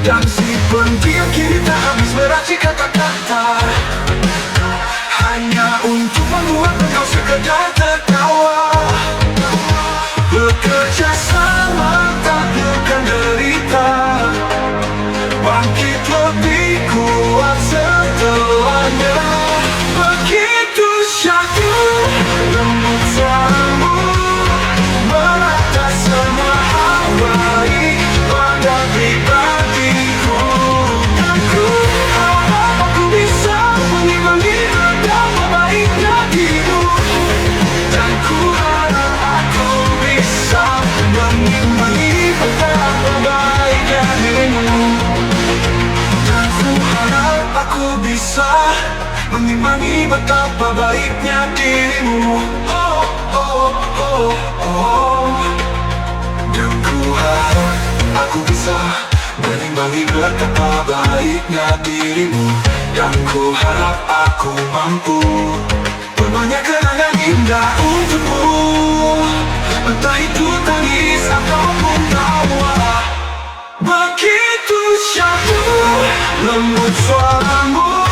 Dan si pendiam kini tak habis meracik kata-kata hanya untuk membuat engkau sekedar tertawa. Bekerja sama takdirkan derita, bangkit lebih kuat setelahnya. Begitu syahdu lembut suaramu, merata semua hal baik pada pribadiku. Dan ku harap aku bisa mengimbangi betapa baiknya dirimu. Dan ku harap aku bisa mengimbangi betapa baiknya dirimu. Dan ku harap aku bisa mengimbangi betapa baiknya dirimu. Oh, oh, oh, oh. Dan ku harap aku bisa mengimbangi betapa baiknya dirimu. Dan ku harap aku mampu berbanyak kenangan indah untukmu, entah itu tangis ataupun tawa. Begitu syahdu lembut suaramu,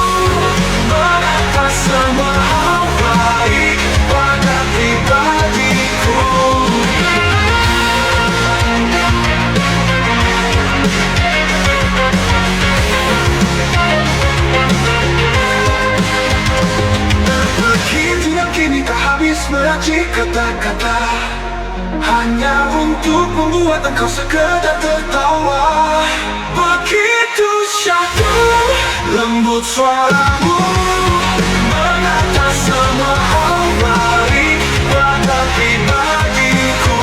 merata semua hal baik pada pribadiku. Begitu yang kini tak habis meracik kata-kata hanya untuk membuat engkau sekedar tertawa. Begitu syahdu lembut suaramu, menata semua hal baik pada pribadiku.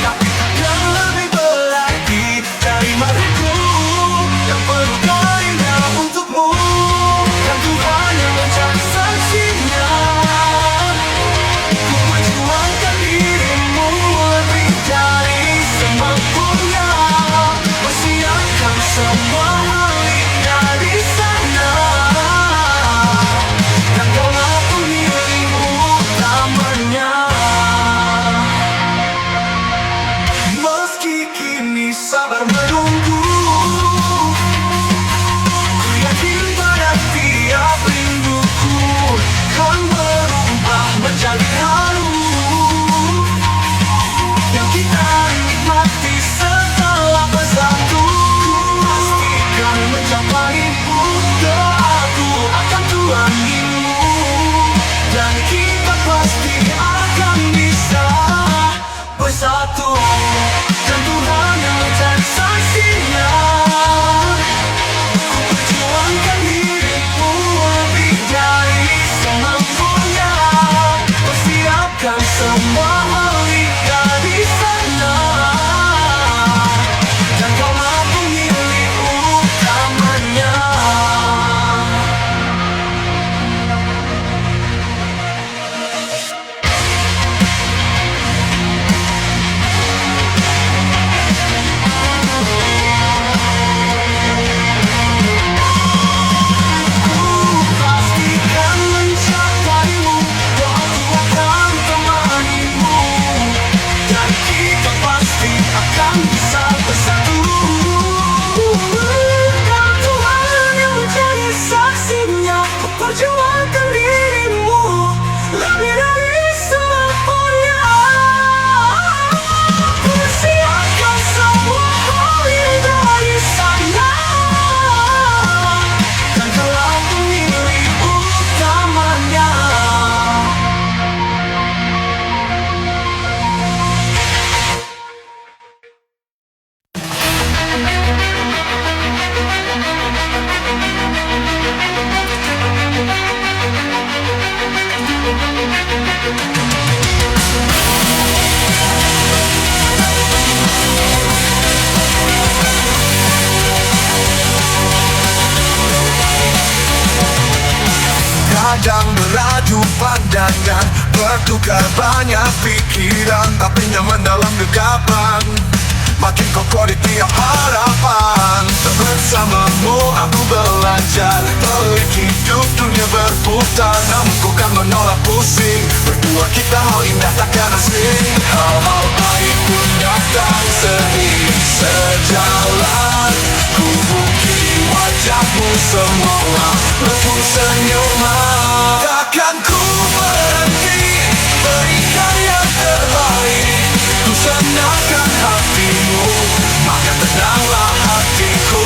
Tapi takkan lebih berarti dari mataku yang penuh indah untukmu. Dan ku hanya mencari saksinya, ku perjuangkan dirimu lebih dari semampunya, persiapkan semua miliknya di sana. Dan kaulah pemilik utamanya. pandangan, bertukar banyak pikiran, tapi nyaman dalam genggaman. Makin kokoh di tiap harapan. Bersamamu aku belajar, pelik hidup dunia berputar. Namun ku kan menolak pusing, berdua kita hal indah takkan asing. Hal-hal baik pun datang seiring sejalan. Ku bukti wajahmu semua penuh senyuman. Takkan ku berhenti berikan yang terbaik. Ku senangkan hatimu, maka tenanglah hatiku.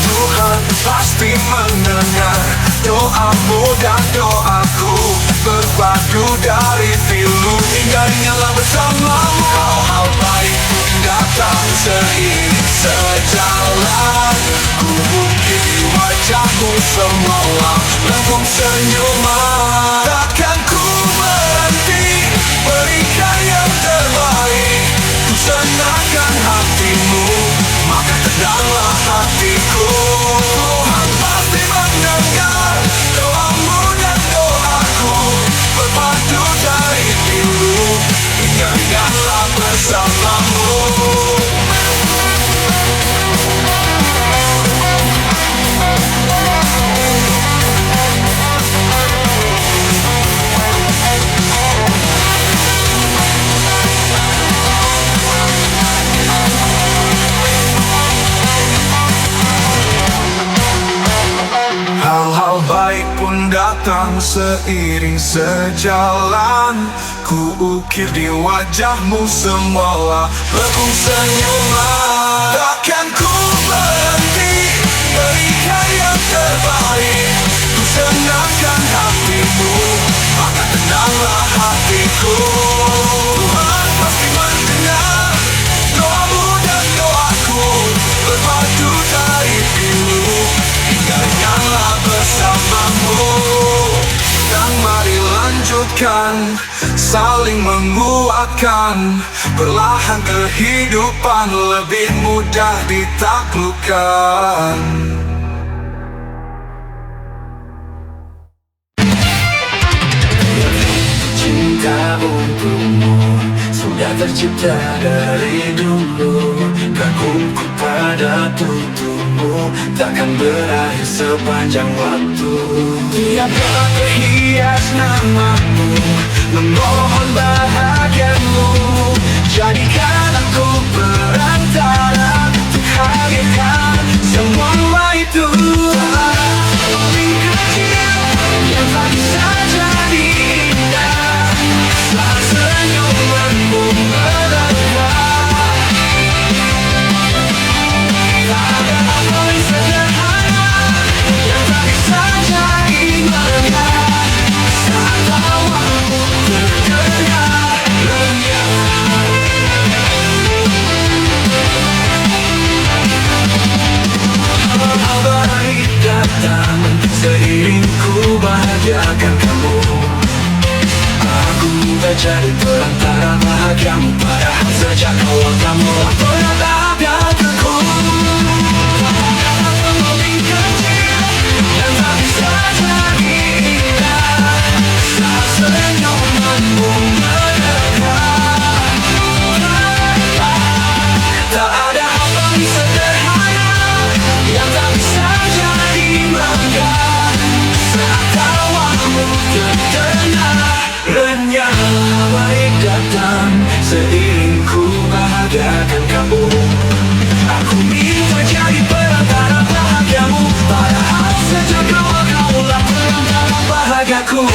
Tuhan pasti mendengar doamu dan doaku, berpadu dari pilu hingga nyala bersamamu. Hal-hal baik pun datang seiring sejalan. Ku bukti wajahmu semua lengkung senyuman. Takkan ku berhenti berikan yang terbaik. Ku senangkan hatimu, maka tenanglah hatiku. Tuhan pasti mendengar doamu dan doaku, berpadu dari pilu hingga nyala bersamamu. Hal-hal baik pun datang seiring sejalan. Ku ukir di wajahmu semua lengkung senyuman. Takkan ku berhenti berikan yang terbaik. Ku senangkan hatimu, maka tenanglah hatiku. Tuhan pasti mendengar doamu dan doaku, berpadu dari pilu hingga nyala bersamamu. Dan mari lanjutkan, saling menguatkan. Perlahan kehidupan lebih mudah ditaklukkan. Cinta untukmu sudah tercipta dari dulu. Kagumku pada tuturmu takkan berakhir sepanjang waktu. Tiap doa terhias namamu, memohon bahagiamu. Jadikan aku perantara untuk hadirkan semua itu. Paling kecil yang tak bisa jadi indah, saat senyumanmu melekat. Tak ada apa yang sederhana yang tak bisa jadi melekat, saat tawamu terdengar renyah. Hal baik datang seiring ku bahagiakan kamu. Aku tak jadi perantara bahagiamu, padahal sejak awal kamu pernah bahagiakanku. Apa lebih kecil yang tak bisa jadi indah, saat senyumanmu melekat. Tak ada hal paling sederhana yang tak bisa jadi megah, saat tawamu terdengar renyah. Baik datang seiring ku bahagiakan kamu. Aku minta jadi perantara bahagiamu, padahal sejak awal kaulah perantara bahagiaku.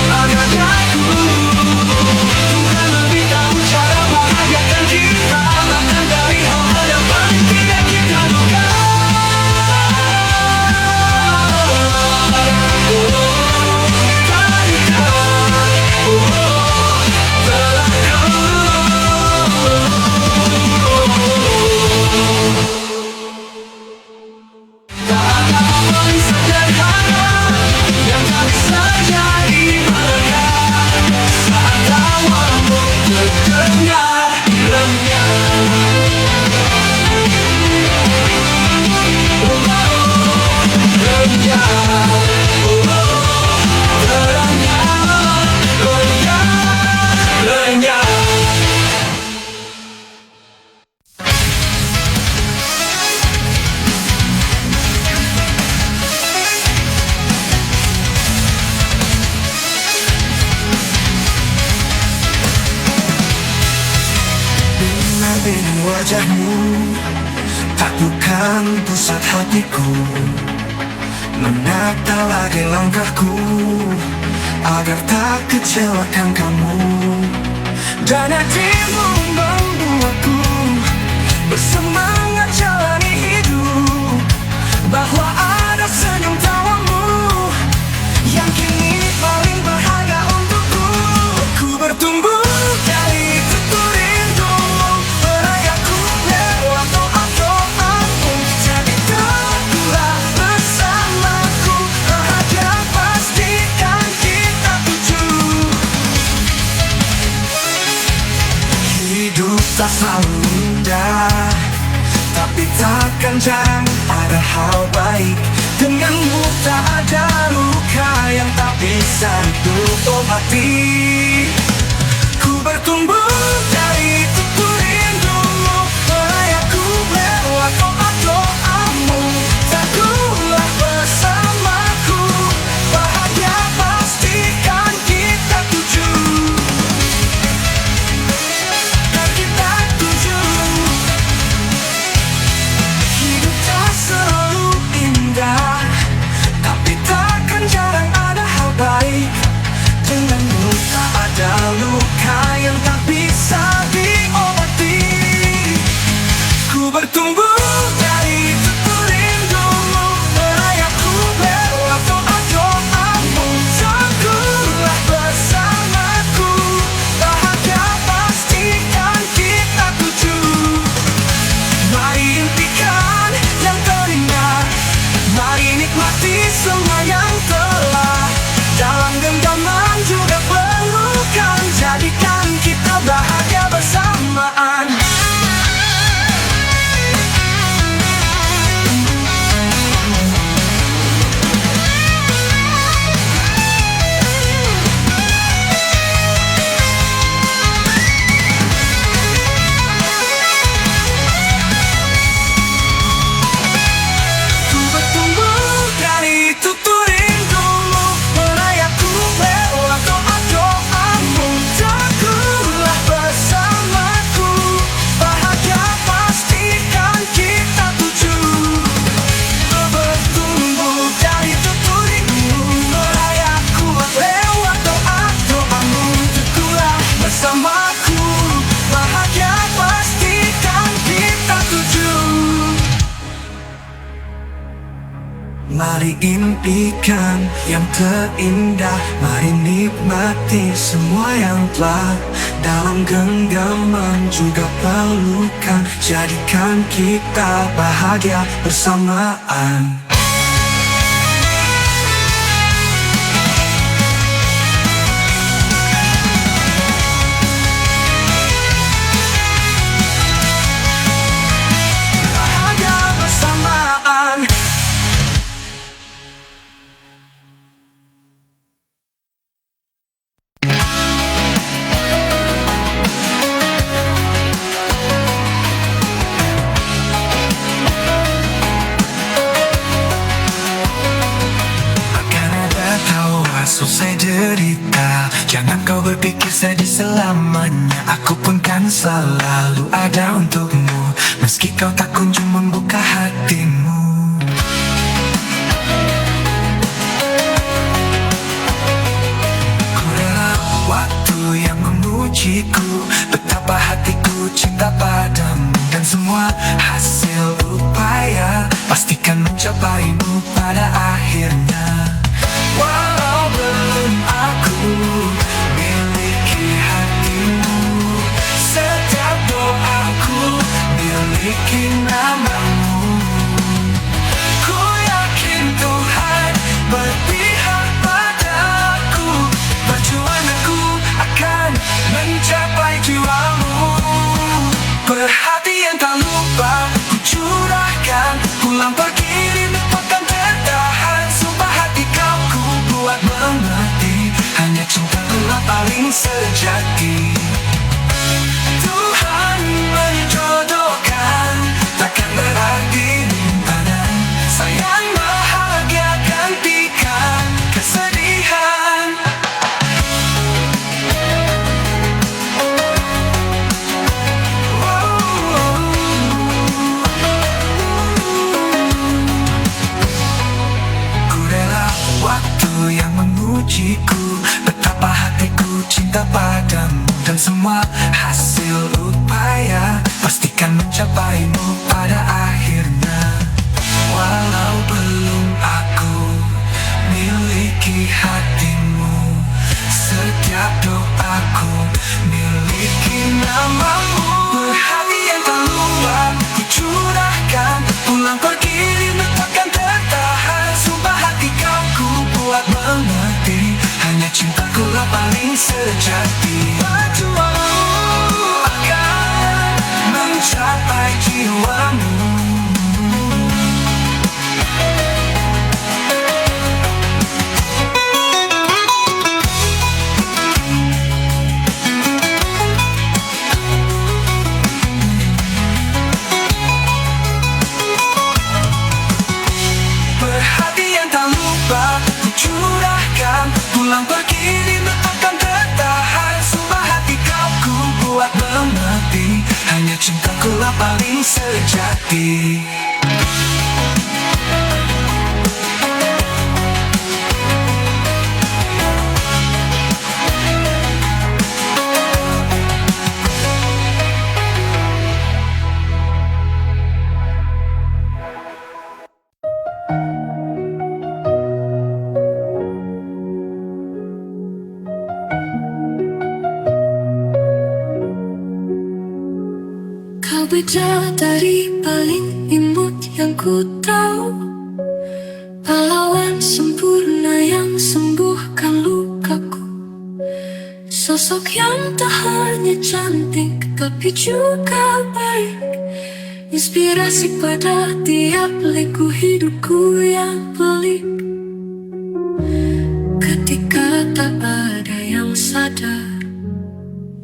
Bahagiaku, Tuhan lebih tahu cara bahagiakan kita, bahkan dari hal-hal yang paling tidak kita duga. Tak ada apa yang sederhana Wajahmu taklukan pusat hatiku, menata lagi langkahku agar tak kecewakan kamu. Dan hatimu membuatku bersemangat jalani hidup, bahwa ada senyum tawamu yang kini paling berharga untukku. Ku bertumbuh dari tutur rindu, merayaku lewat doa-doamu. Jadi teguhlah bersamaku, bahagia pastikan kita tuju. Hidup tak selalu indah, tapi takkan jarang ada hal baik. Denganmu tak ada luka yang tak bisa diobati. Ku bertumbuh dari tutur rindumu, merayaku lewat doa-doamu. Teguhlah bersamaku, bahagia pastikan kita tuju. Dan kita tuju. Hidup tak selalu indah, tapi takkan jarang ada hal baik. Denganmu tak ada luka yang tak bisa diobati. Ku bertumbuh dari tutur rindumu, merayaku lewat doa-doamu. Teguhlah bersamaku, bahagia pastikan kita tuju. Mari impikan yang terindah, mari nikmati semua yang telah. Dalam genggaman juga pelukan, jadikan kita bahagia bersamaan. Ku bertumbuh dari tutur rindumu, merayaku lewat doa-doamu. Teguhlah bersamaku, bahagia pastikan kita tuju. Ku bertumbuh dari tutur rindumu, merayaku lewat doa-doamu. Teguhlah bersamaku, bahagia pastikan kita tuju. Mari impikan yang terindah, mari nikmati semua yang telah. Dalam genggaman juga pelukan, jadikan kita bahagia bersamaan. Bahagia bersamaan. Akan ada tawa selesai derita, jangan kau berpikir sedih selamanya. Aku pun kan selalu ada untukmu, meski kau tak kunjung membuka hatimu. Ku rela waktu yang memujiku, betapa hatiku cinta padamu. Dan semua hasil upaya pastikan mencapaimu pada akhirnya. Walau belum aku miliki hatimu, setiap doaku miliki namamu. Ku yakin Tuhan berpihak padaku, perjuanganku akan mencapai jiwamu. Perhatian tak lupa ku curahkan, pulang pergi dilupakan tertahan. Sumpah hati kau ku buat mengerti, hanya cinta gelap paling sejati. Tuhan menjodohkan, takkan berarti simpanan. Sayang bahagia gantikan kesedihan. Oh, janjiku, betapa hatiku cinta padamu. Dan semua hasil upaya pastikan mencapaimu pada akhirnya. Walau belum aku miliki hatimu, setiap doaku miliki namamu. Berhati yang tak lupa ku curahkan, pulang pergi rindu takkan tertahan. Sumpah hati kau ku buat mengerti, hanya cintaku lah paling sejati. Berjuang akan mencapai jiwamu. Curahkan, pulang pergi rindu takkan tertahan. Sumpah hati kau ku buat mengerti, hanya cintaku lah paling sejati. Beda dari paling imut yang ku tahu, pahlawan sempurna yang sembuhkan lukaku. Sosok yang tak hanya cantik tapi juga baik, inspirasi pada tiap liku hidupku yang pelik. Ketika tak ada yang sadar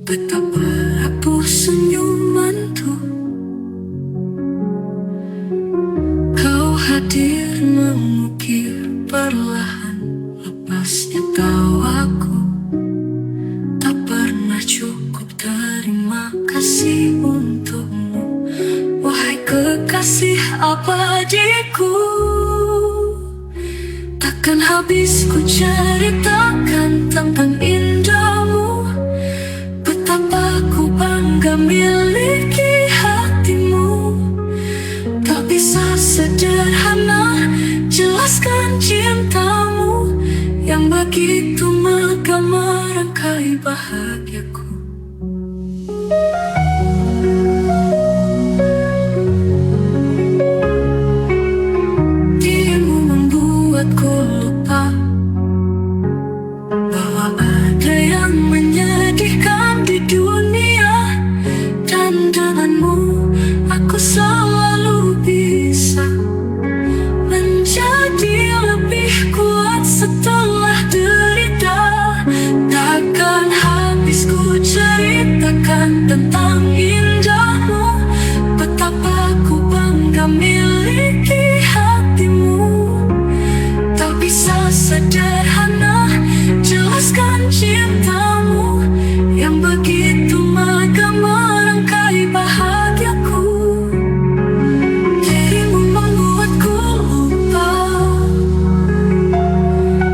betapa rapuh senyumanku, hadir mengukir perlahan lepasnya tawaku. Tak pernah cukup terima kasih untukmu, wahai kekasih abadiku. Takkan habis ku ceritakan tentang indahmu, betapa ku bangga miliki hatimu. Tak bisa sederhana jelaskan cintamu yang begitu megah merangkai bahagiaku. Dirimu membuatku lupa bahwa ada yang menyedihkan di dunia, dan denganmu aku selalu bisa menjadi lebih kuat setelah derita. Takkan habis ku ceritakan tentang indahmu, betapa ku bangga miliki hatimu. Tak bisa sederhana jelaskan cintamu yang begitu megah merangkai bahagiaku. Dirimu membuatku lupa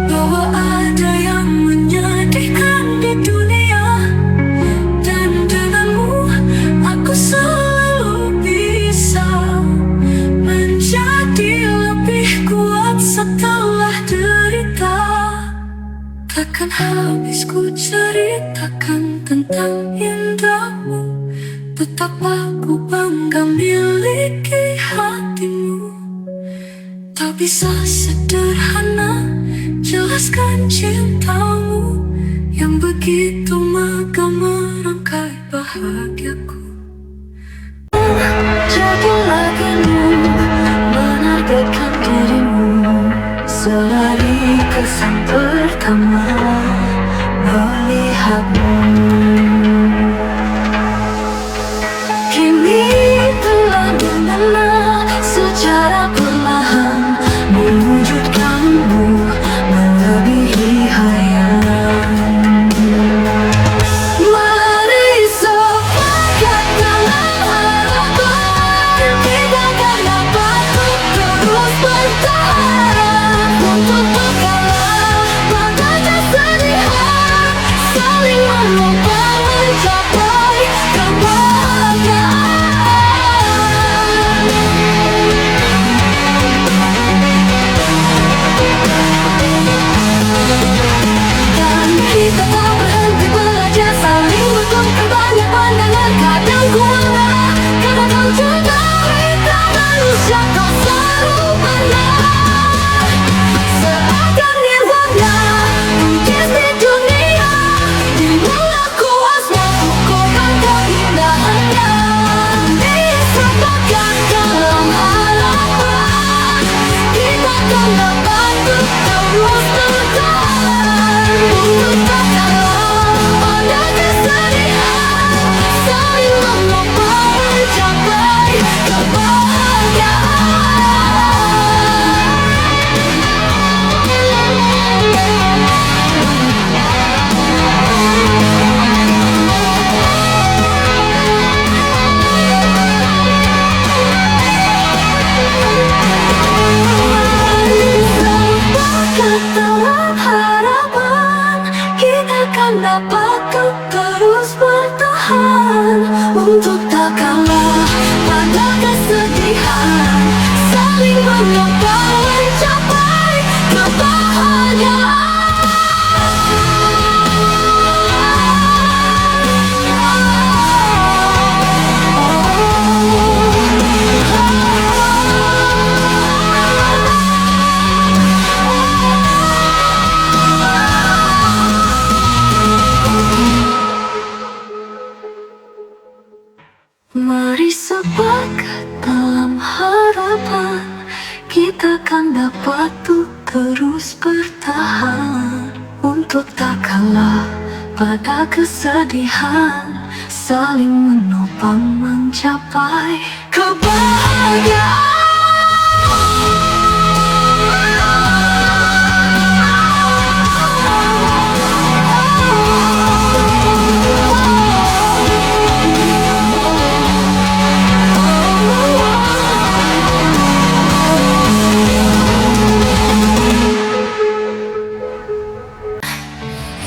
bahwa ada yang menyedihkan di dunia, dan denganmu aku selalu bisa menjadi lebih kuat setelah derita. Takkan habis ku ceritakan tentang indahmu, betapa ku bangga miliki hatimu. Tak bisa sederhana jelaskan cintamu yang begitu megah merangkai bahagiaku. Jadi lagumu menargetkan dirimu, selari kesan pertama melihatmu. Kini telah dimana secara perlahan mewujudkanmu melebihi hayal. Mari sempatkan harapan, kita akan dapat terus bertahan untuk menggalang pada jasa takkan dapat tuh terus bertahan, untuk tak kalah pada kesedihan, saling menopang mencapai kebahagiaan.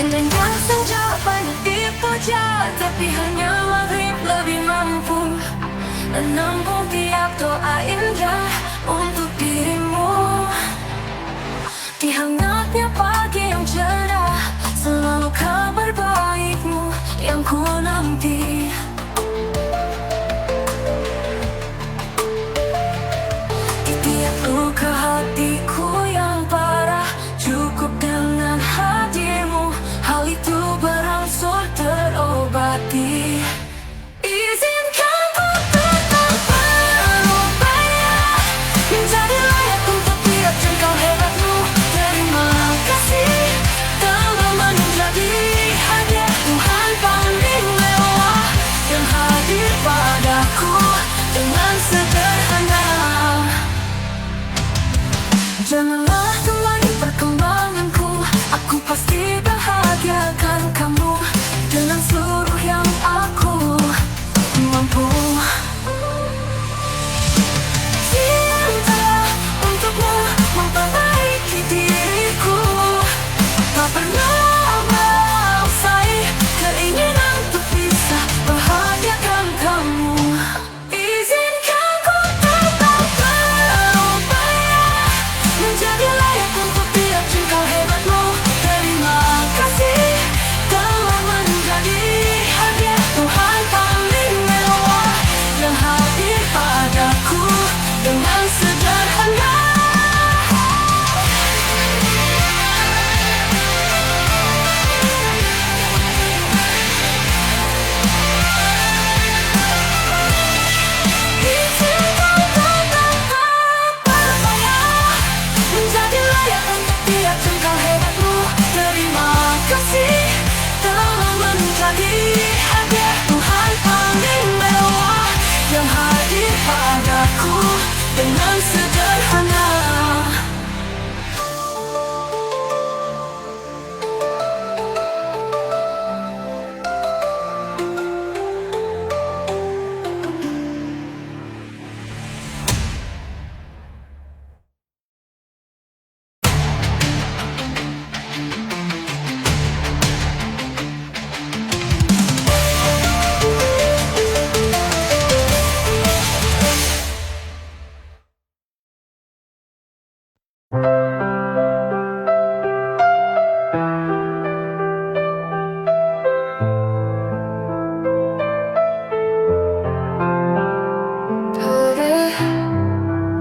Indahnya senja banyak dipuja, tapi hanya maghrib lebih mampu menembung tiap doa indah untuk dirimu. Di hangatnya pagi yang cerah, selalu kabar baikmu yang ku nanti. Di tiap luka hatiku yang parah, cukup dengan hadirmu, hal itu berangsur terobati. Izinkan ku tetap berupaya, menjadi layak untuk tiap jengkal hebatmu. Terima kasih telah menjadi hadiah Tuhan paling mewah yang hadir padaku dengan sederhana. Janganlah temani perkembanganku, aku pasti bahagiakan kamu dengan seluruh yang aku mampu. Cinta untukmu memperbaiki diriku, tak pernah usai keinginan untuk bisa bahagiakan kamu. Izinkan ku tetap berupaya, menjadi layak untuk tiap jengkal hebatmu. Terima kasih telah menjadi hadiah Tuhan paling mewah yang hadir padaku dengan sederhana. Izinkan tetap berupaya, menjadi layak untuk tiap jengkal hebatmu. Terima kasih telah menjadi hadiah Tuhan paling mewah yang hadir padaku dengan sederhana. Perih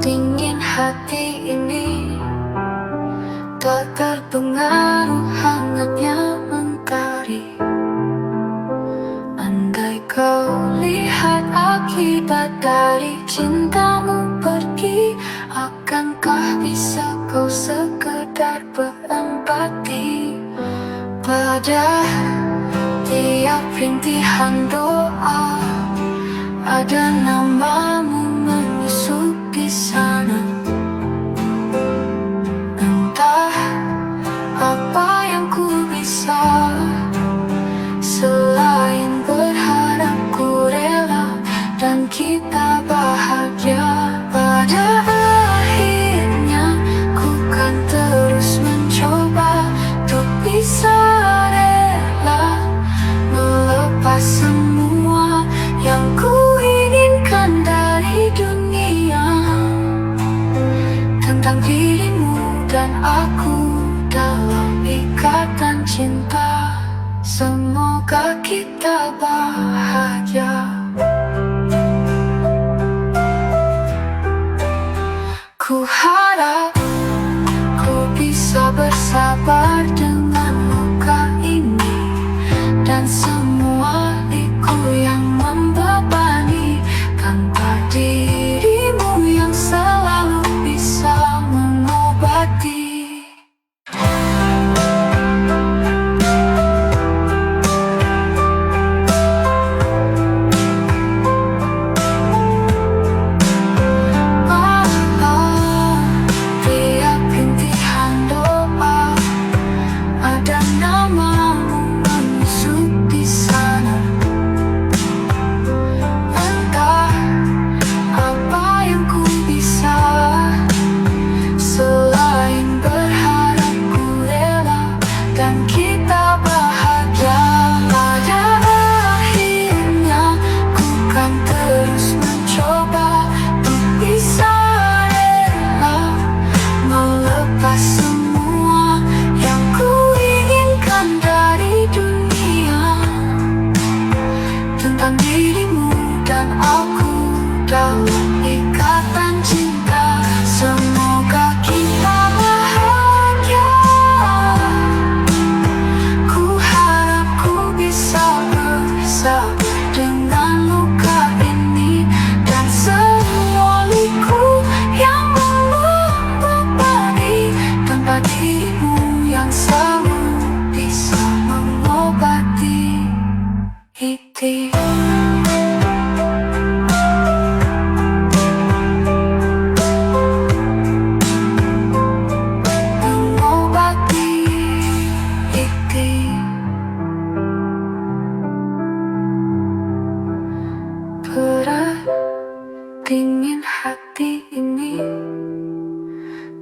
dingin hati ini, tak terpengaruh hangatnya mentari. Andai kau lihat akibat dari cintamu pergi, akankah bisa kau sekedar berempati pada tiap rintihan doa? Ada namamu menyusup di sana. Entah apa yang ku bisa, selain berharap ku rela dan kita bahagia. Pada akhirnya ku kan terus mencoba untuk bisa rela melepas semua yang ku inginkan dari dunia, tentang dirimu dan aku dalam ikatan cinta. Semoga kita bahagia. Ku harap ku bisa bersabar dengan luka ini dan semua liku yang membebani, tanpa dirimu yang selalu bisa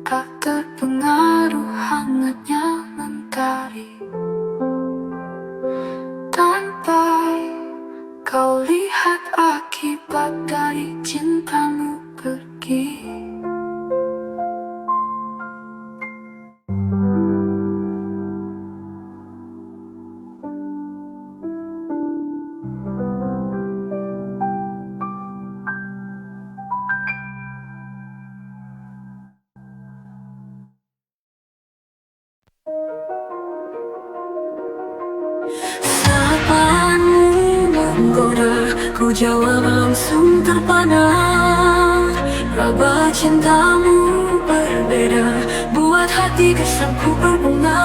tak terpengaruh hangatnya mentari. Tanpa kau lihat akibat dari cintamu pergi. Sapaanmu menggoda, ku jawab langsung terpana. Raba cintamu berbeda, buat hati kesanku berbunga.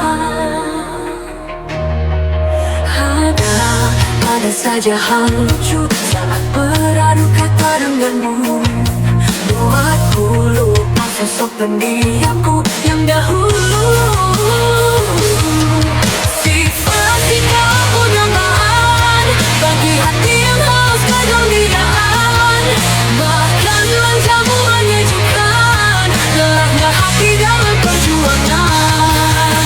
Ada saja hal lucu saat beradu kata denganmu, buatku lupa sosok pendiamku yang dahulu. Sifat sikap undangan bagi hati yang haus kegembiraan, bahkan lancarmu menyejukkan lelahnya hati dalam perjuangan.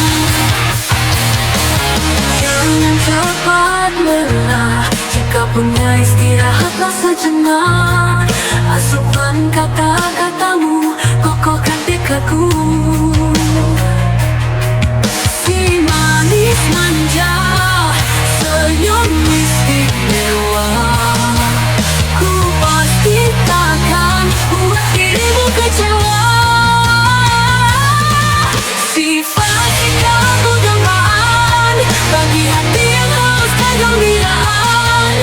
Jangan cepat lelah, jika punya istirahatlah sejenak. Asupan kata-katamu kokohkan tekadku. Si manis manja, senyum istimewa, ku pasti takkan buat dirimu kecewa. Sifat sikap undangan bagi hati yang haus kegembiraan,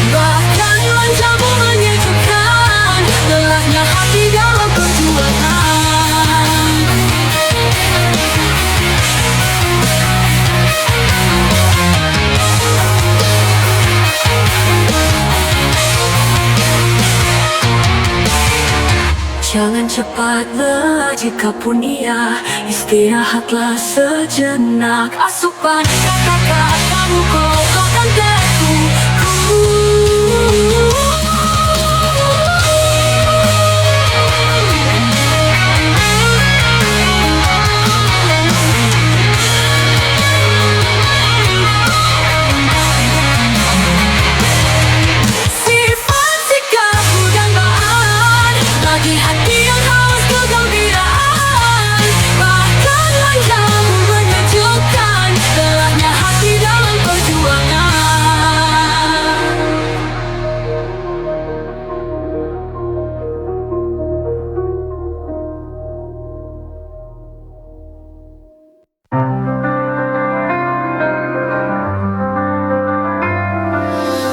bahkan lancarmu menyejukkan lelahnya hati dalam perjuangan. Jangan cepat lelah, jika pun iya, istirahatlah sejenak. Asupan kata-katamu kokohkan tekadku. Sifat sikap undangan bagi hati yang haus kegembiraan, bahkan lancarmu menyejukkan lelahnya hati dalam perjuangan.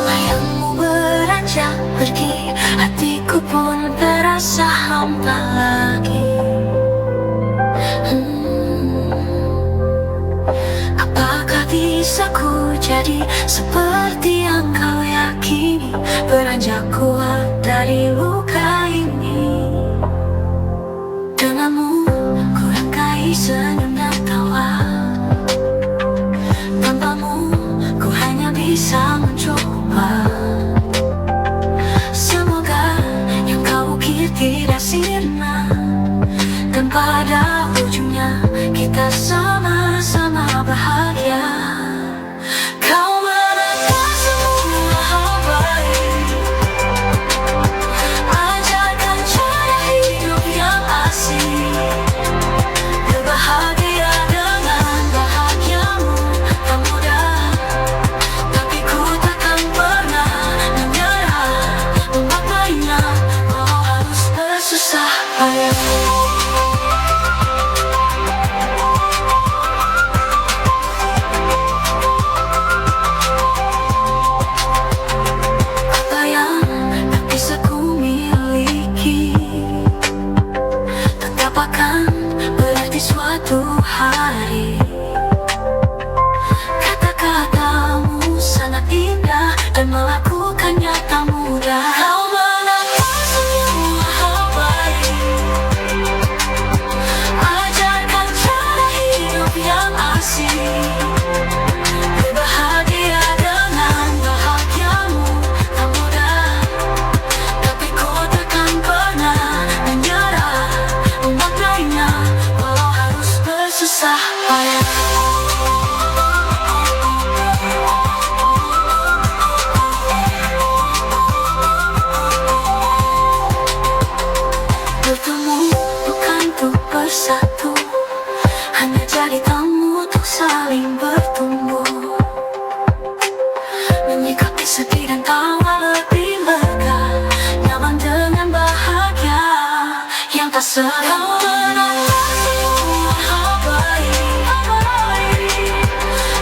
Bayangmu beranjak pergi, hatiku pun terasa hampa lagi. Apakah bisa ku jadi seperti yang kau yakini, beranjak kuat dari luka ini? Denganmu ku rangkai senyum dan tawa, tanpamu ku hanya bisa mencoba. Semoga yang kau ukir tidak sirna, dan pada ujungnya kita sama-sama bahagia. Kau menatap semua hal baik, ajarkan cara hidup yang asik. Berbahagia dengan bahagiamu tak mudah, tapi ku takkan pernah menyerah. Memaknainya walau harus bersusah payah. Apa yang tak bisa ku miliki tetap akan berarti suatu hari. Kata-katamu sangat indah dan melakukannya tak mudah. Kau menatap semua hal baik, ajarkan cara hidup yang asik. Berbahagia dengan bahagiamu tak mudah, tapi ku takkan pernah menyerah. Memaknainya bersusah payah. Bertemu bukan untuk bersatu, hanya jadi tamu untuk saling bertumbuh. Menyikapi sedih dan tawa lebih lega, nyaman dengan bahagia yang tak selalu menatap semua hal baik.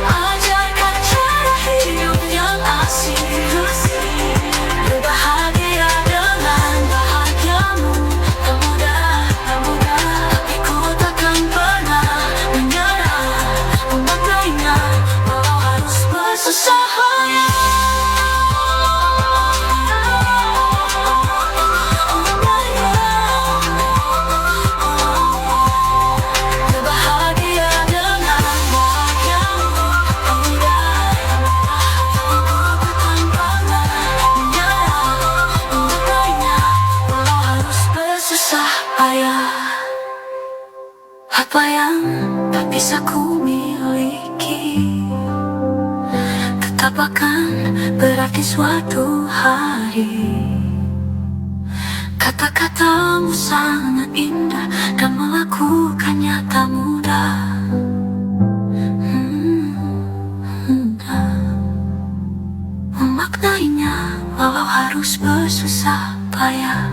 Ajarkan cara hidup yang asik, berbahagia dengan bahagiamu. Tak mudah, tapi ku takkan pernah menyerah. Memaknainya walau harus bersusah payah. Berbahagia dengan bahagiamu. Tak mudah, tapi ku takkan pernah menyerah. Memaknainya walau harus bersusah payah. Apa yang tak bisa ku miliki tetap akan berarti suatu hari. Kata-katamu sangat indah dan melakukannya tak mudah. Memaknainya walau harus bersusah payah.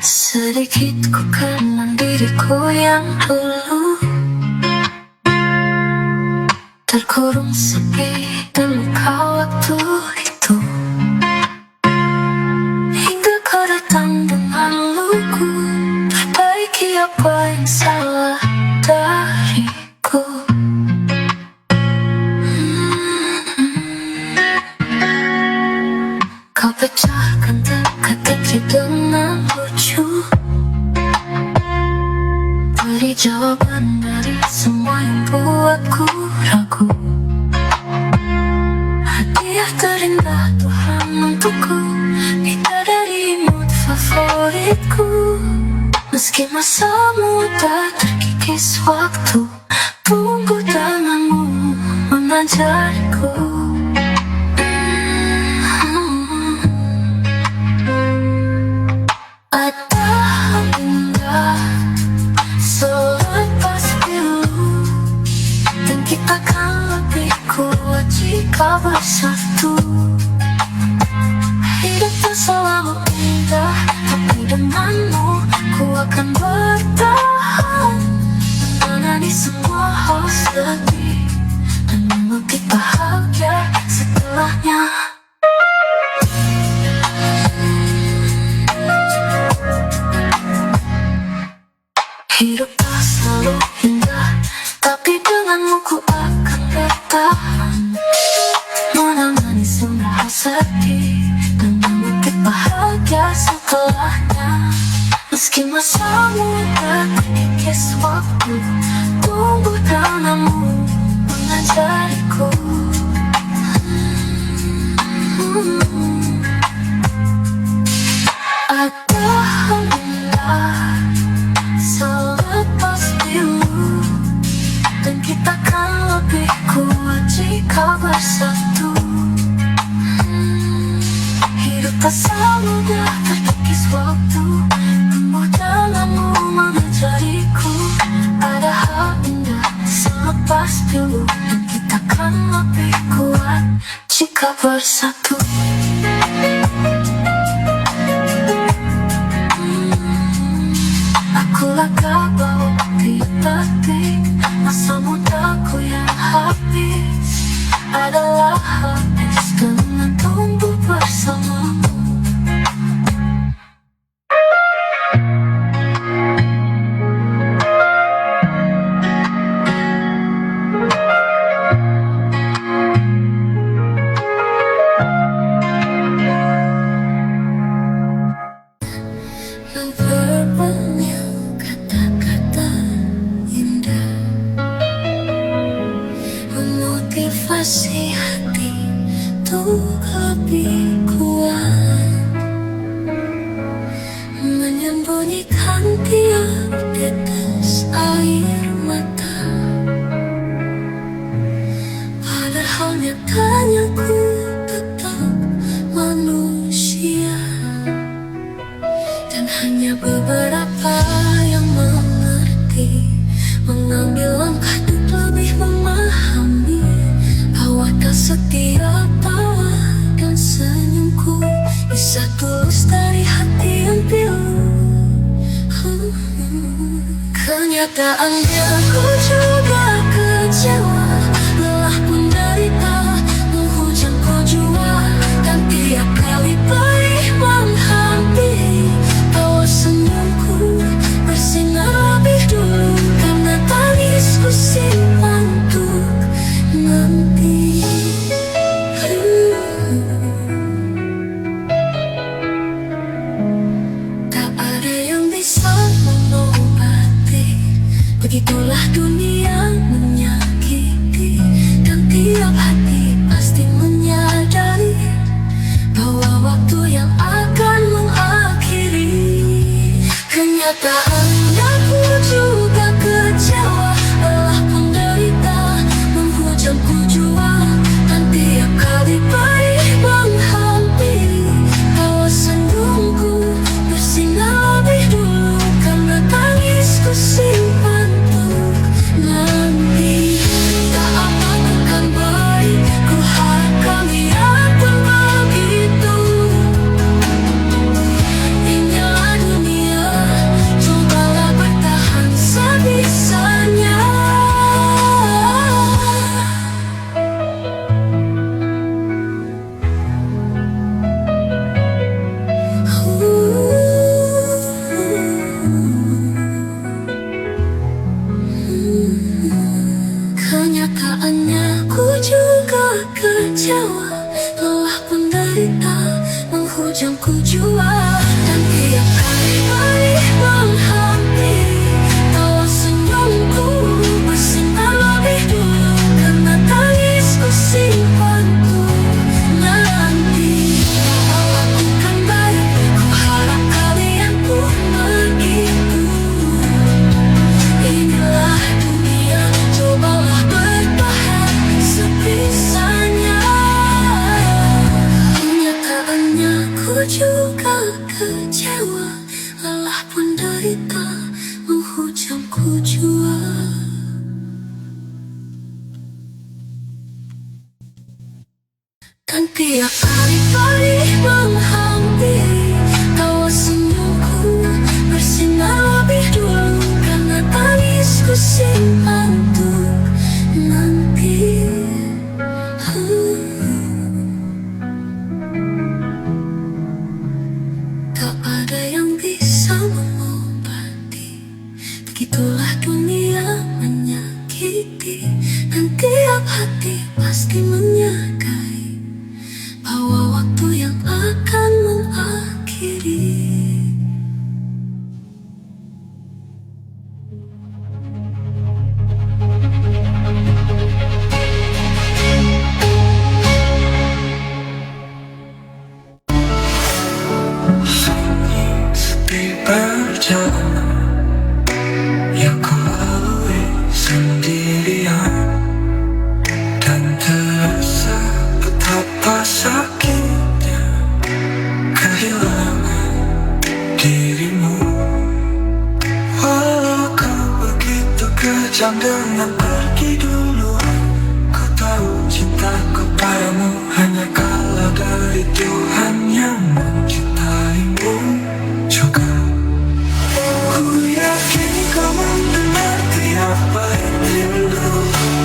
Sedikit ku kenal diriku yang dulu terkurung sepi dan luka waktu itu, hingga kau datang dengan lugu perbaiki apa yang salah dariku. Kau pecahkan teka-teki dengan lucu, beri jawaban dari semua yang buatku ragu. Hadiah terindah Tuhan untukku, bidadari mood favoritku. Meski masa muda terkikis waktu, tunggu tanganmu mengajariku. Ada hingga selepas pilu, dan kita kan lebih kuat jika bersatu. Hidup tak selalu indah, tapi denganmu ku akan bertahan. Menangani semua hal sedih dan memetik bahagia setelahnya. Hidup tak selalu indah, tapi denganmu ku akan bertahan. Menangani semua hal sedih dan memetik bahagia setelahnya. Meski masa muda terkikis waktu, tunggu tanganmu mengajariku. Ada hal indah selepas pilu, dan kita kan lebih kuat jika bersatu. Hidup tak semudah terkikis waktu, tumbuh denganmu mengajariku. Ada hal indah selepas pilu, dan kita kan lebih kuat jika bersatu. Akulah kabar detik masa mudaku yang habis, adalah habis dengan tumbuh bersamamu. kasih hati untuk lebih kuat, menyembunyikan tiap tetes air mata. Padahal nyatanya ku tetap manusia, dan hanya beberapa yang mengerti, mengambil langkah untuk lebih memahami bahwa tak setiap tawa dan senyumku bisa tulus dari hati yang pilu. Kenyataannya ku juga kecewa, lelah pun derita, menghujamku jua, dan tiap kali perih menghampiri, tawa senyumku bersinar lebih dulu, karena tangisku simpan untuk nanti. Tak ada yang bisa mengobati, begitulah dunia menyakiti, dan tiap hati pasti menyadari bahwa waktu yang akan mengakhiri. Kenyataannya ku juga kecewa, lelah pun derita, menghujamku jua, dan tiap kali perih menghampiri, tawa senyumku bersinar lebih dulu, karena tangisku simpan untuk nanti. Tak akan baik, ku harap kalian pun begitu. Inilah dunia, cobalah bertahan sebisanya. Kenyataannya ku juga kecewa, lelah pun derita, menghujamku jua, dan tiap kali perih menghampiri, tawa senyumku bersinar lebih dulu, karena tangisku simpan untuk nanti. Tak lakukan baik, ku harap kalian pun begitu. Inilah dunia, cobalah bertahan sebisanya. Kenyataannya ku juga kecewa, lelah pun derita, menghujamku jua. Dan tiap kali perih menghampiri, tawa senyumku bersinar lebih dulu, karena tangisku simpan untuk nanti. Tak ada yang bisa mengobati, begitulah dunia menyakiti, dan tiap hati pasti menyadari bahwa waktu yang akan mengakhiri. Sepi perjalanan yang ku lalui sendirian, dan terasa betapa sakitnya kehilangan dirimu. Walau kau begitu kejam dengan pergi dulu, ku tahu cintaku padamu hanya kalah dari Tuhan yang mencintaimu juga. Ku yakin kau mendengar tiap bait rindu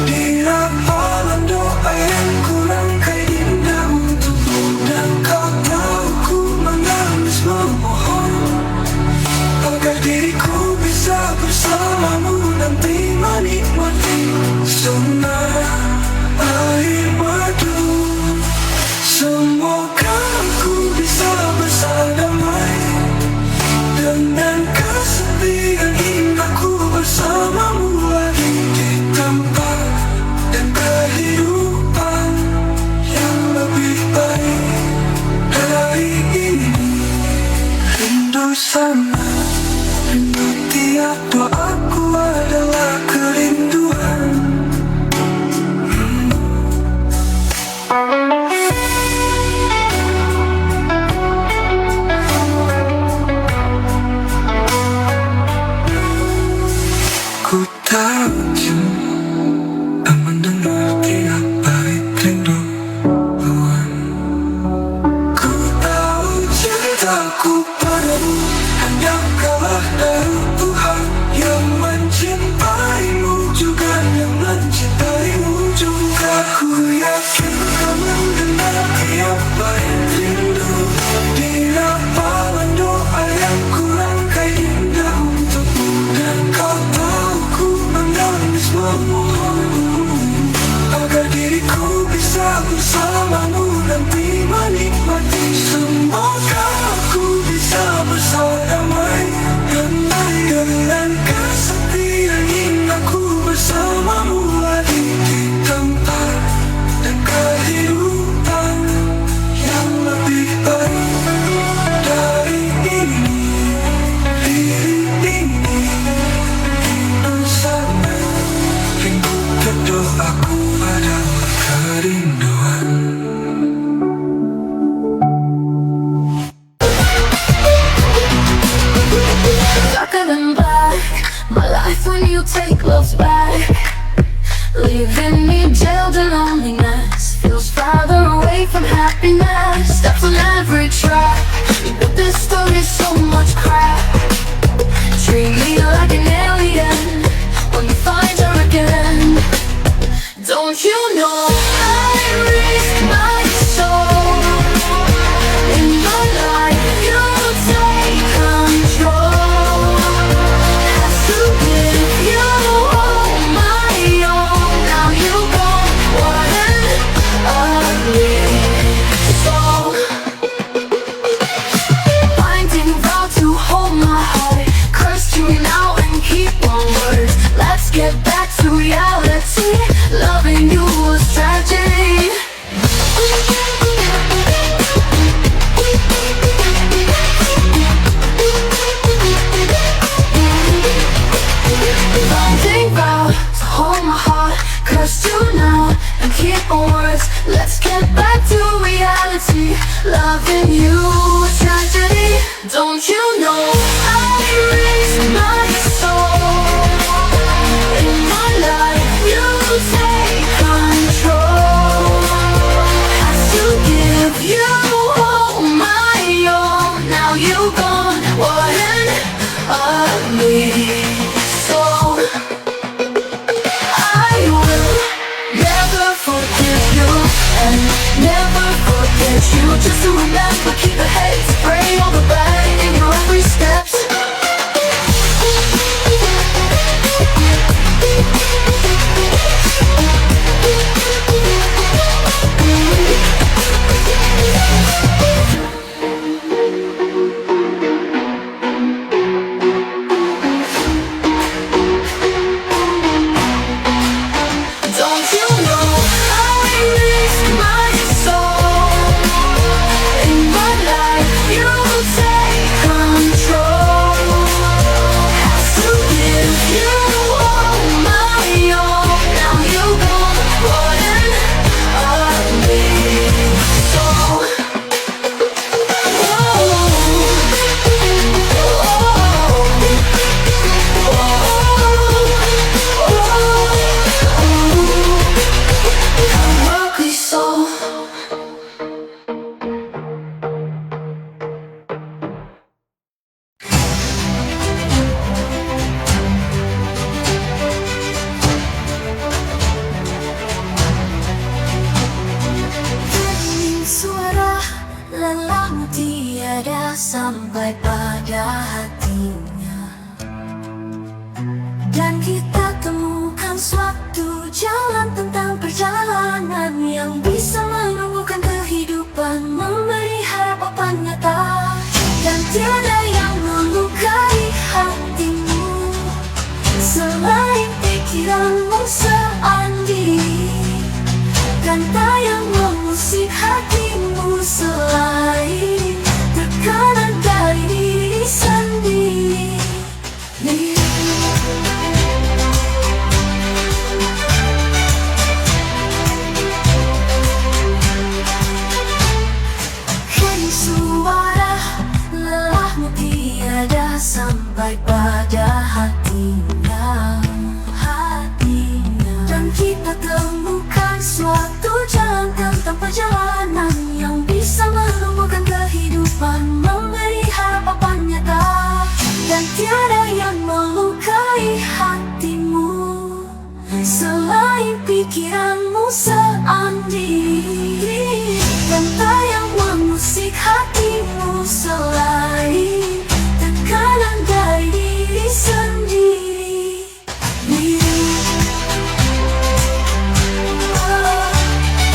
di hafalan doa yang kurangkai indah untukmu, dan kau tahu ku menangis memohon agar diriku bisa bersamamu nanti, menikmati sungai air madu. Semoga bersamamu nanti menikmati. Semoga aku bisa bersama-damai dengan kesetiaan hingga aku bersamamu lagi di tempat dan kehidupan yang lebih baik dari ini. Diri ini bersama rindu berdoaku adalah kerinduan. Darker than black, my life when you take love's back, leaving me jailed in loneliness. Feels farther away from happiness. Steps on every track, but this story's so much crap. Treat me like an alien when you find her again. Don't you know I risk my soul in your life? You take control. Has to give you all my own. Now you gone, what an ugly soul. Binding vow to hold my heart. Curse you now and keep on words. Let's get back to reality. Loving you was tragedy. Binding vow to hold my heart. Curse you now and keep on words. Let's get back to reality. Loving you was tragedy. Don't you know I risk my soul in my life? You take control. Has to give you all my own. Now you gone, what an ugly soul. I will never forgive you and never forget you. Just to remember, keep the hate, spray all the bad in your every steps. Don't you know I risk my soul in my life? You take control. Has to give you all my own. Now you gone, what an ugly soul. Ugly soul. Hening suara lelahmu tiada sampai pada hatinya, dan kita temukan suatu jalan tentang perjalanan yang bisa menumbuhkan kehidupan, memberi harapan nyata, dan tiada yang melukai hatimu selain pikiranmu seandainya. Dan tak yang mengusik hatimu selain tekanan dari diri sendiri. Hening suara lelahmu tiada sampai pada hatinya, dan kita temukan suatu jalan tentang perjalanan yang bisa menumbuhkan kehidupan, memberi harapan nyata, dan tiada yang melukai hatimu selain pikiranmu seandainya. Dan tak yang mengusik hatimu selain tekanan dari diri sendiri. Oh,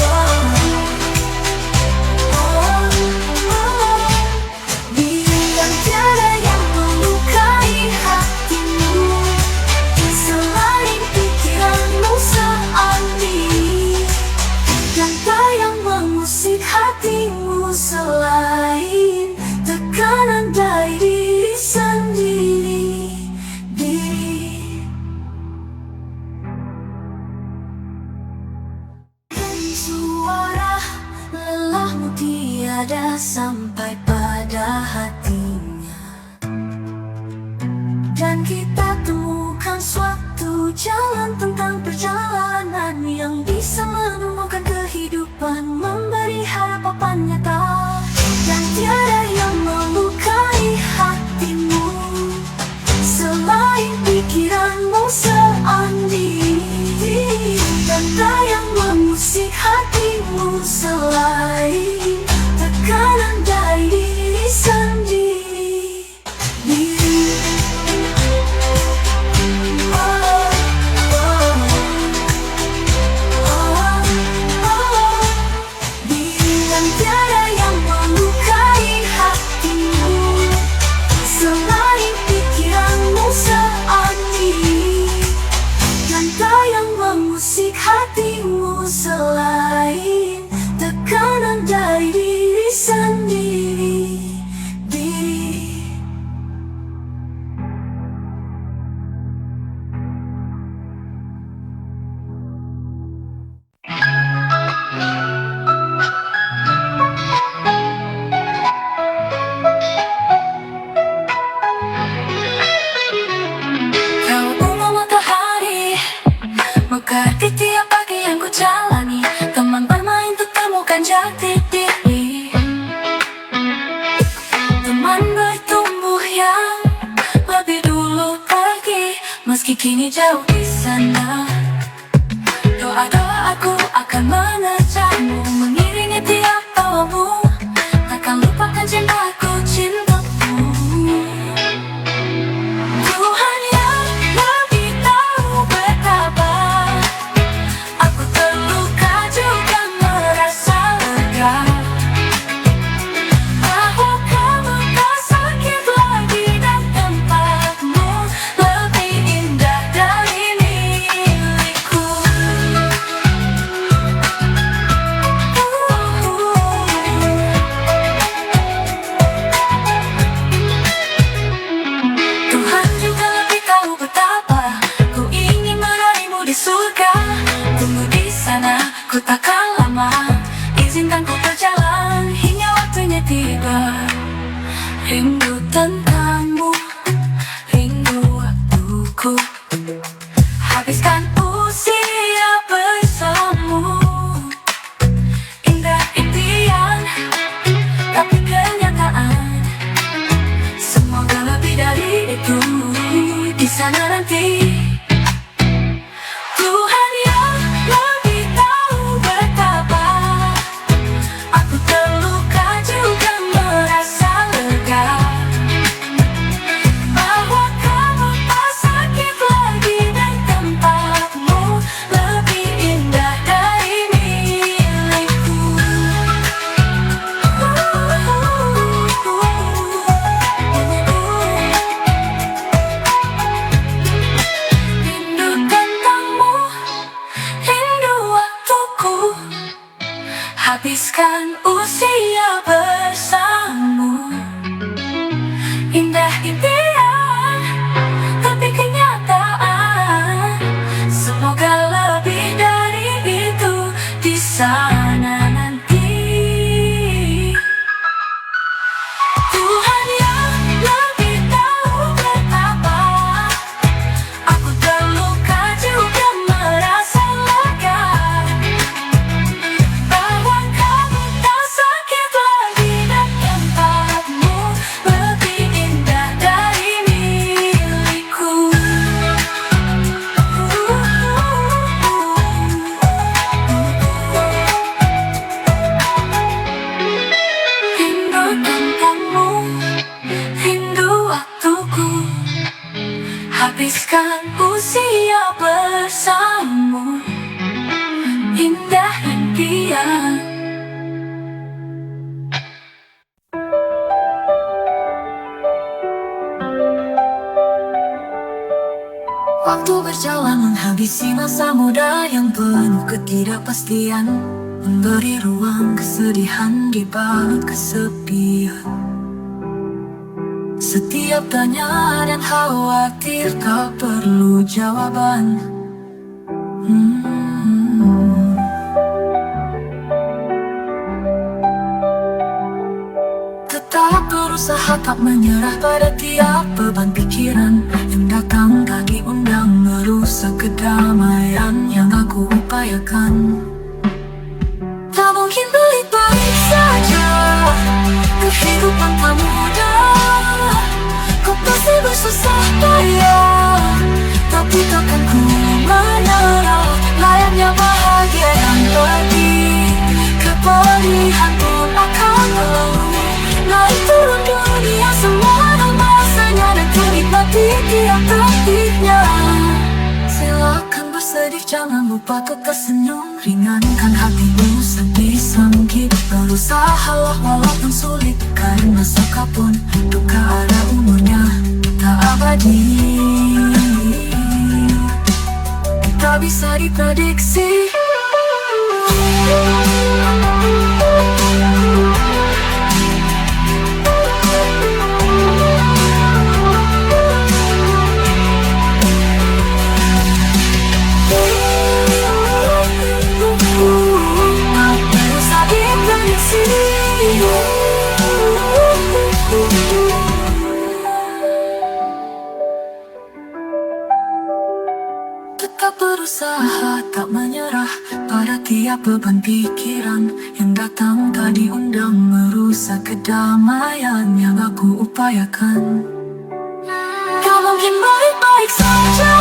oh. ada sampai pada hatinya. Dan kita temukan suatu jalan tentang perjalanan yang bisa menemukan kehidupan, memberi harapan nyata. Dan tiada yang melukai hatimu selain pikiranmu seandainya. Dan tak yang mengusik hatimu selain tekanan dari diri sendiri. Dan tiada yang melukai hatimu selain pikiranmu seandainya. Dan tak yang mengusik hatimu selain tekanan dari diri sendiri. Kau bunga matahari mekar di tiap pagi yang ku jalani, teman bermain untuk temukan jati diri, teman bertumbuh yang lebih dulu pergi, meski kini jauh di sana. Doa-doaku akan menerjamu, mengiringi tiap tawamu, takkan lupakan cintaku, cintamu. Tuhan yang lebih tahu betapa aku terluka juga merasa lega, bahwa kamu tak sakit lagi dan tempatmu lebih indah dari milikku. Tuhan juga lebih tahu betapa ku ingin meraihmu di surga. Tunggu di sana, ku takkan lama, izinkan ku berjalan hingga waktunya tiba. Rindu tentangmu, rindu waktuku, habiskan usia bersamamu. Indah impian, tapi kenyataan semoga lebih dari itu di sana nanti. Tuhan yang lebih tahu betapa aku terluka juga merasa lega, bahwa kamu tak sakit lagi dan tempatmu lebih indah dari milikku. Rindu tentangmu, rindu waktuku, habiskan usia bersamamu. Indah impian, tapi kenyataan semoga lebih dari itu di sana nanti. Tuhan yang lebih tahu betapa aku terluka juga merasa lega, bahwa kamu tak sakit lagi dan tempatmu lebih indah dari milikku. Rindu tentangmu, rindu waktuku, habiskan usia bersamamu. Indah impian. Waktu berjalan menghabisi masa muda yang penuh ketidakpastian, memberi ruang kesedihan di balik kesepian. Setiap tanya dan khawatir tak perlu jawaban. berusaha tak menyerah pada tiap beban pikiran yang datang tak diundang merusak kedamaian yang aku upayakan. Tak mungkin baik-baik saja, kehidupan tak mudah. Kau pasti bersusah payah, tapi takkan ku menyerah. Layaknya bahagia yang pergi, kepedihan pun akan berlalu. Naik turun dunia semua ada masanya, dan ku nikmati tiap detiknya. Silakan bersedih, jangan lupa untuk tersenyum. Ringankan hatimu sebisa mungkin. Berusahalah walaupun sulit, karena suka pun duka ada umurnya, tak abadi, tak bisa diprediksi. Tetap berusaha, tak menyerah pada tiap beban pikiran yang datang tak diundang merusak kedamaian yang aku upayakan. Kau mungkin baik-baik saja,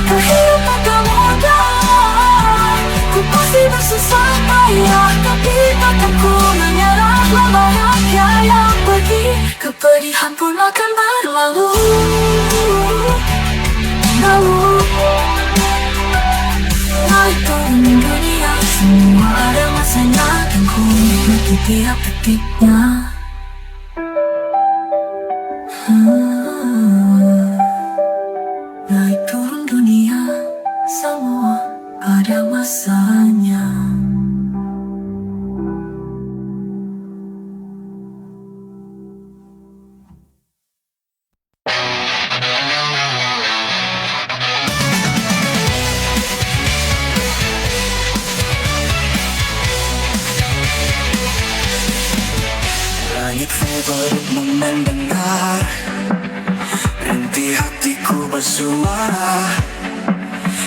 kehidupan tak mudah. Ku pasti bersusah payah, tapi takkan ku menyerah. Bahagia yang pergi, kepedihan pun akan berlalu. Naik turun dunia semua ada masanya, dan ku nikmati tiap detiknya. Naik turun dunia semua ada masanya. Langit favorit mendengar, rinti hatiku bersuara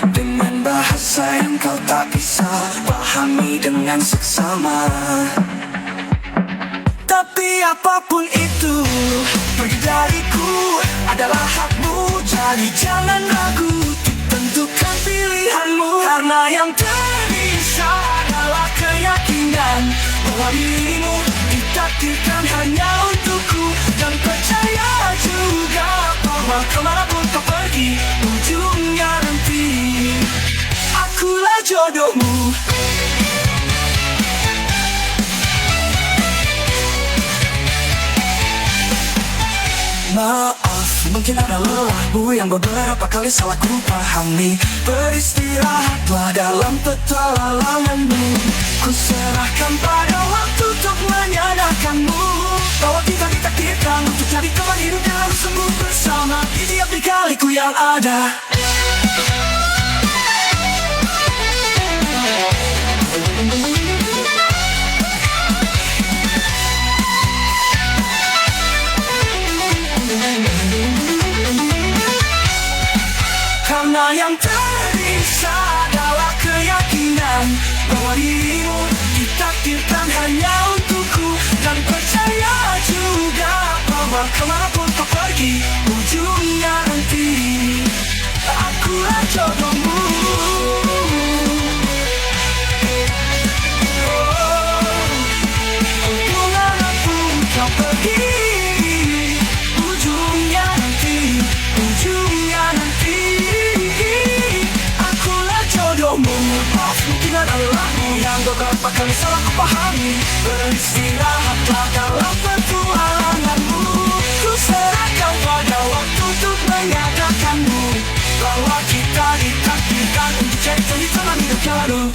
dengan bahasa yang kau tak bisa pahami dengan seksama. Tapi apapun itu, pergi dariku adalah hakmu. Jadi jangan ragu, tentukan pilihanmu. Karena yang terbisa adalah keyakinan bahwa dirimu ditakdirkan hanya untukku. Dan percaya juga bahwa kemanapun kau pergi, ujungnya nanti akulah jodohmu. Maaf, mungkin ada lelahmu yang beberapa kali salah ku pahami. Beristirahatlah dalam petualanganmu. Ku serahkan pada waktu untuk menyadarkanmu bahwa kita ditakdirkan untuk jadi teman hidup yang harus sungguh bersama di tiap lika-liku yang ada. Karena yang terbisa adalah keyakinan bahwa dirimu ditakdirkan hanya untukku. Dan percaya juga bahwa kemanapun kau pergi, ujungnya nanti akulah jodohmu. Kemanapun kau pergi, ujungnya nanti, ujungnya nanti maaf, mungkin adalahmu yang beberapa kali salah kupahami. Beristirahatlah dalam petualanganmu. Ku serahkan pada waktu untuk menyadarkanmu bahwa kita ditakdirkan untuk jadi teman hidup baru.